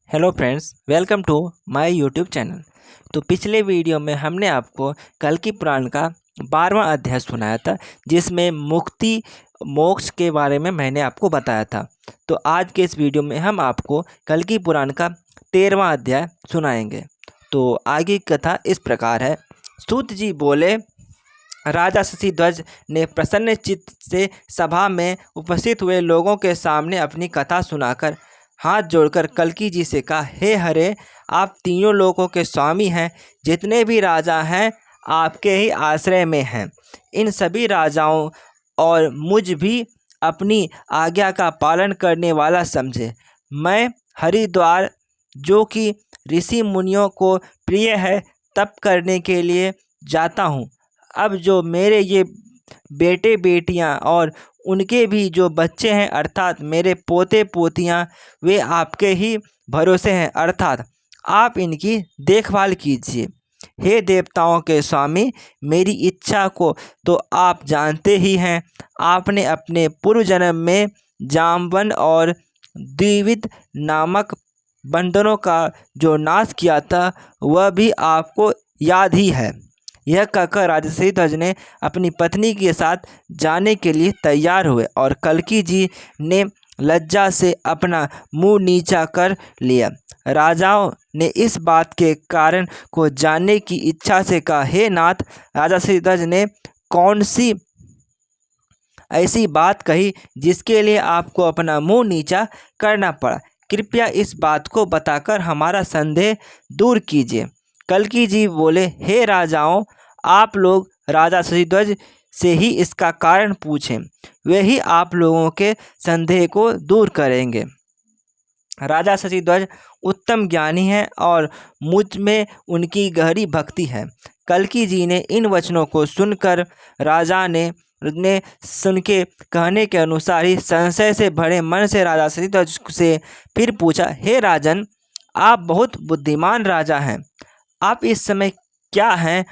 Hello friends, welcome to my YouTube channel. तो पिछले video में हमने आपको कल्कि पुराण का 12वां अध्याय सुनाया था, जिसमें मुक्ति मोक्ष के बारे में मैंने आपको बताया था। तो आज के इस वीडियो में हम आपको कल्कि पुराण का 13वां अध्याय सुनाएंगे। तो आगे की कथा इस प्रकार है। सूत जी बोले, राजा शशिध्वज ने प्रसन्न चित्त से सभा में उपस्थित हुए लोगों के सामने अपनी कथा सुनाकर हाथ जोड़कर कल्कि जी से कहा, हे हरे, आप तीनों लोगों के स्वामी हैं। जितने भी राजा हैं आपके ही आश्रय में हैं। इन सभी राजाओं और मुझ भी अपनी आज्ञा का पालन करने वाला समझे। मैं हरिद्वार, जो कि ऋषि मुनियों को प्रिय है, तप करने के लिए जाता हूँ। अब जो मेरे ये बेटे बेटियां और उनके भी जो बच्चे हैं, अर्थात मेरे पोते पोतियां, वे आपके ही भरोसे हैं, अर्थात आप इनकी देखभाल कीजिए। हे देवताओं के स्वामी, मेरी इच्छा को तो आप जानते ही हैं। आपने अपने पूर्व जन्म में जाम्बन और द्विविद नामक बंदरों का जो नाश किया था, वह भी आपको याद ही है। यह कहकर राजा शशिध्वज ने अपनी पत्नी के साथ जाने के लिए तैयार हुए और कल्कि जी ने लज्जा से अपना मुंह नीचा कर लिया। राजाओं ने इस बात के कारण को जानने की इच्छा से कहा, हे नाथ, राजा शशिध्वज ने कौन सी ऐसी बात कही जिसके लिए आपको अपना मुंह नीचा करना पड़ा? कृपया इस बात को बताकर हमारा संदेह दूर कीजिए। कल्कि जी बोले, हे राजाओं, आप लोग राजा शशिध्वज से ही इसका कारण पूछें, वे ही आप लोगों के संदेह को दूर करेंगे। राजा शशिध्वज उत्तम ज्ञानी हैं और मुझ में उनकी गहरी भक्ति है। कल्कि जी ने इन वचनों को सुनकर राजा ने सुन के कहने के अनुसार ही संशय से भरे मन से राजा शशिध्वज से फिर पूछा, हे राजन, आप बहुत बुद्धिमान राजा हैं। आप इस समय क्या हैं?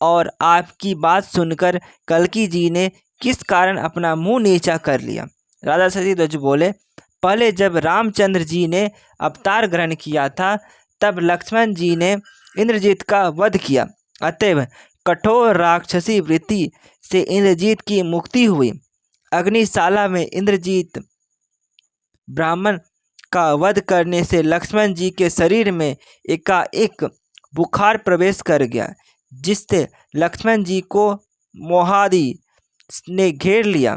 और आपकी बात सुनकर कल्कि जी ने किस कारण अपना मुंह नीचा कर लिया? राजा शशिध्वज बोले, पहले जब रामचंद्र जी ने अवतार ग्रहण किया था, तब लक्ष्मण जी ने इंद्रजीत का वध किया। अतएव कठोर राक्षसी वृत्ति से इंद्रजीत की मुक्ति हुई। अग्निशाला में इंद्रजीत ब्राह्मण का वध करने से लक्ष्मण जी के शरीर में एकाएक बुखार प्रवेश कर गया, जिससे लक्ष्मण जी को मोहादि ने घेर लिया।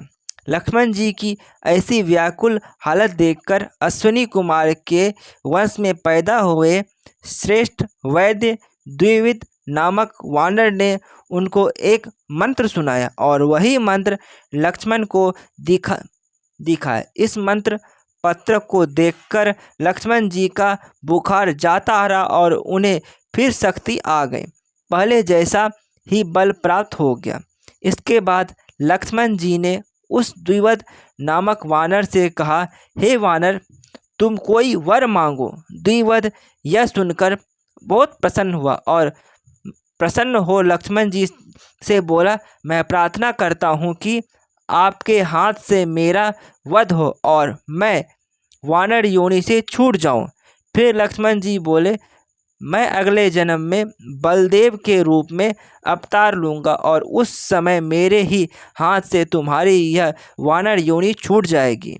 लक्ष्मण जी की ऐसी व्याकुल हालत देखकर अश्विनी कुमार के वंश में पैदा हुए श्रेष्ठ वैद्य द्विविद नामक वानर ने उनको एक मंत्र सुनाया और वही मंत्र लक्ष्मण को दिखाया। इस मंत्र पत्र को देखकर लक्ष्मण जी का बुखार जाता रहा और उन्हें फिर शक्ति आ गई, पहले जैसा ही बल प्राप्त हो गया। इसके बाद लक्ष्मण जी ने उस द्विविद नामक वानर से कहा, हे वानर, तुम कोई वर मांगो। द्विविद यह सुनकर बहुत प्रसन्न हुआ और प्रसन्न हो लक्ष्मण जी से बोला, मैं प्रार्थना करता हूँ कि आपके हाथ से मेरा वध हो और मैं वानर योनि से छूट जाऊँ। फिर लक्ष्मण जी बोले, मैं अगले जन्म में बलदेव के रूप में अवतार लूँगा और उस समय मेरे ही हाथ से तुम्हारी यह वानर योनि छूट जाएगी।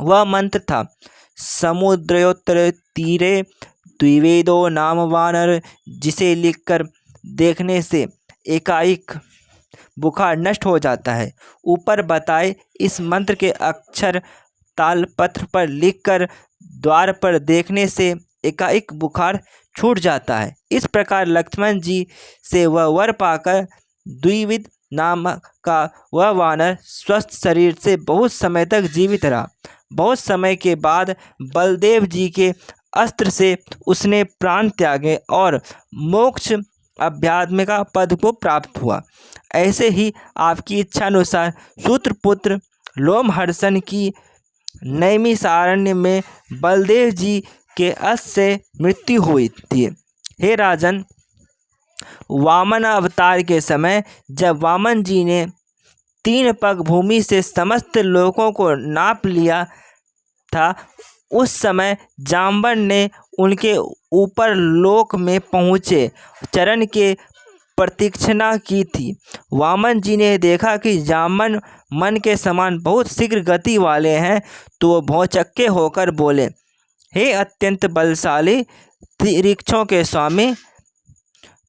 वह मंत्र था, समुद्रोत्तर तीरे द्विवेदो नाम वानर, जिसे लिखकर देखने से एकाएक बुखार नष्ट हो जाता है। ऊपर बताए इस मंत्र के अक्षर तालपत्र पर लिखकर द्वार पर देखने से एकाएक बुखार छूट जाता है। इस प्रकार लक्ष्मण जी से वह वर पाकर द्विविद नाम का वह वानर स्वस्थ शरीर से बहुत समय तक जीवित रहा। बहुत समय के बाद बलदेव जी के अस्त्र से उसने प्राण त्यागे और मोक्ष आध्यात्मिका पद को प्राप्त हुआ। ऐसे ही आपकी इच्छानुसार सूत्रपुत्र लोमहर्षण की नैमिषारण्य में बलदेव जी के अस्त्र से मृत्यु हुई थी। हे राजन, वामन अवतार के समय जब वामन जी ने 3 पग भूमि से समस्त लोकों को नाप लिया था, उस समय जाम्बन ने उनके ऊपर लोक में पहुँचे चरण के प्रतीक्षणा की थी। वामन जी ने देखा कि जाम्बन मन के समान बहुत शीघ्र गति वाले हैं, तो वो भौचक्के होकर बोले, हे अत्यंत बलशाली त्रिक्षों के स्वामी,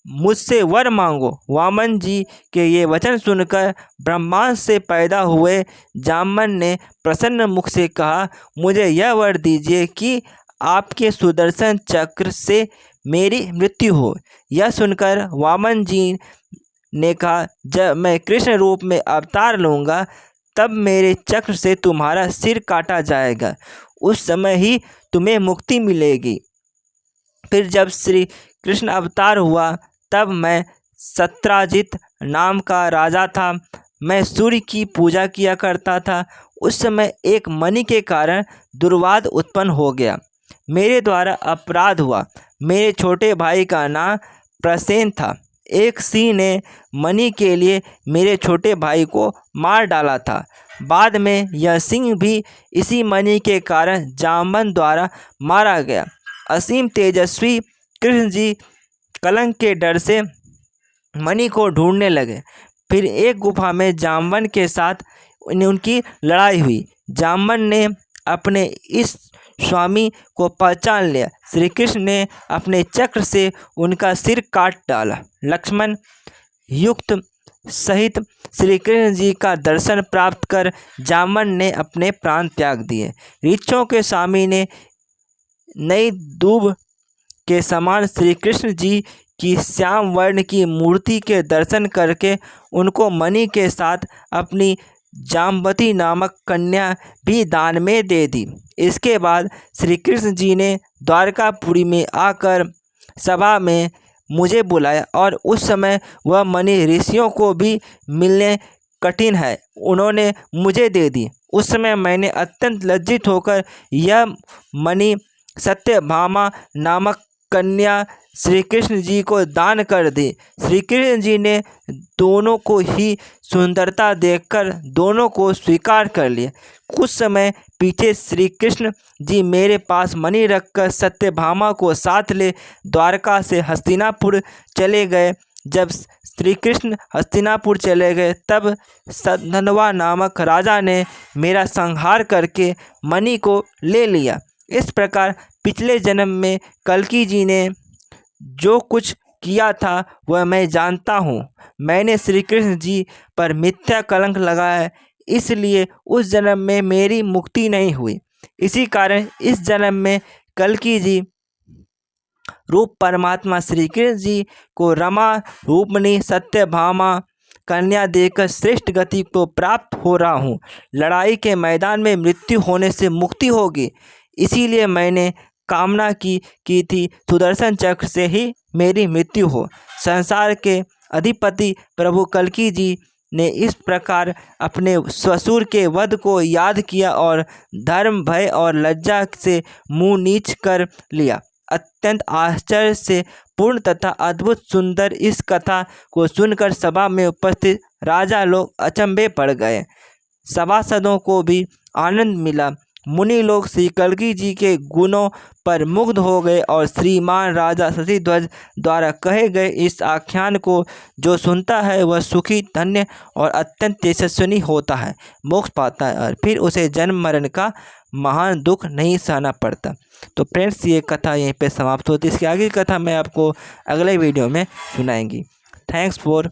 मुझसे वर मांगो। वामन जी के ये वचन सुनकर ब्रह्मांड से पैदा हुए जाम्बन ने प्रसन्न मुख से कहा, मुझे यह वर दीजिए कि आपके सुदर्शन चक्र से मेरी मृत्यु हो। यह सुनकर वामन जी ने कहा, जब मैं कृष्ण रूप में अवतार लूँगा तब मेरे चक्र से तुम्हारा सिर काटा जाएगा, उस समय ही तुम्हें मुक्ति मिलेगी। फिर जब श्री कृष्ण अवतार हुआ तब मैं सत्राजित नाम का राजा था। मैं सूर्य की पूजा किया करता था। उस समय एक मणि के कारण दुर्वाद उत्पन्न हो गया। मेरे द्वारा अपराध हुआ। मेरे छोटे भाई का नाम प्रसेन था। एक सिंह ने मणि के लिए मेरे छोटे भाई को मार डाला था। बाद में यह सिंह भी इसी मणि के कारण जाम्बन द्वारा मारा गया। असीम तेजस्वी कृष्ण जी कलंक के डर से मणि को ढूंढने लगे। फिर एक गुफा में जाम्बन के साथ उनकी लड़ाई हुई। जाम्बन ने अपने इस स्वामी को पहचान लिया। श्री कृष्ण ने अपने चक्र से उनका सिर काट डाला। लक्ष्मण युक्त सहित श्री कृष्ण जी का दर्शन प्राप्त कर जाम्बन ने अपने प्राण त्याग दिए। ऋक्षों के स्वामी ने नई दूब के समान श्री कृष्ण जी की श्याम वर्ण की मूर्ति के दर्शन करके उनको मणि के साथ अपनी जाम्बती नामक कन्या भी दान में दे दी। इसके बाद श्री कृष्ण जी ने द्वारकापुरी में आकर सभा में मुझे बुलाया और उस समय वह मणि ऋषियों को भी मिलने कठिन है, उन्होंने मुझे दे दी। उस समय मैंने अत्यंत लज्जित होकर यह मणि सत्यभामा नामक कन्या श्री कृष्ण जी को दान कर दी। श्री कृष्ण जी ने दोनों को ही सुंदरता देखकर दोनों को स्वीकार कर लिया। कुछ समय पीछे श्री कृष्ण जी मेरे पास मणि रखकर सत्यभामा को साथ ले द्वारका से हस्तिनापुर चले गए। जब श्री कृष्ण हस्तिनापुर चले गए तब सधन्वा नामक राजा ने मेरा संहार करके मणि को ले लिया। इस प्रकार पिछले जन्म में कल्कि जी ने जो कुछ किया था वह मैं जानता हूँ। मैंने श्री कृष्ण जी पर मिथ्या कलंक लगाया, इसलिए उस जन्म में मेरी मुक्ति नहीं हुई। इसी कारण इस जन्म में कल्कि जी रूप परमात्मा श्री कृष्ण जी को रमा रूपमणि सत्यभामा कन्या देकर श्रेष्ठ गति को प्राप्त हो रहा हूँ। लड़ाई के मैदान में मृत्यु होने से मुक्ति होगी, इसीलिए मैंने कामना की थी सुदर्शन चक्र से ही मेरी मृत्यु हो। संसार के अधिपति प्रभु कल्कि जी ने इस प्रकार अपने ससुर के वध को याद किया और धर्म, भय और लज्जा से मुंह नीच कर लिया। अत्यंत आश्चर्य से पूर्ण तथा अद्भुत सुंदर इस कथा को सुनकर सभा में उपस्थित राजा लोग अचंभे पड़ गए। सभासदों को भी आनंद मिला। मुनि लोग श्री कल्कि जी के गुणों पर मुग्ध हो गए और श्रीमान राजा शशिध्वज द्वारा कहे गए इस आख्यान को जो सुनता है वह सुखी, धन्य और अत्यंत तेजस्वी होता है, मोक्ष पाता है और फिर उसे जन्म मरण का महान दुख नहीं सहना पड़ता। तो फ्रेंड्स, ये कथा यहीं पे समाप्त होती है। इसकी आगे की कथा मैं आपको अगले वीडियो में सुनाएंगी। Thanks for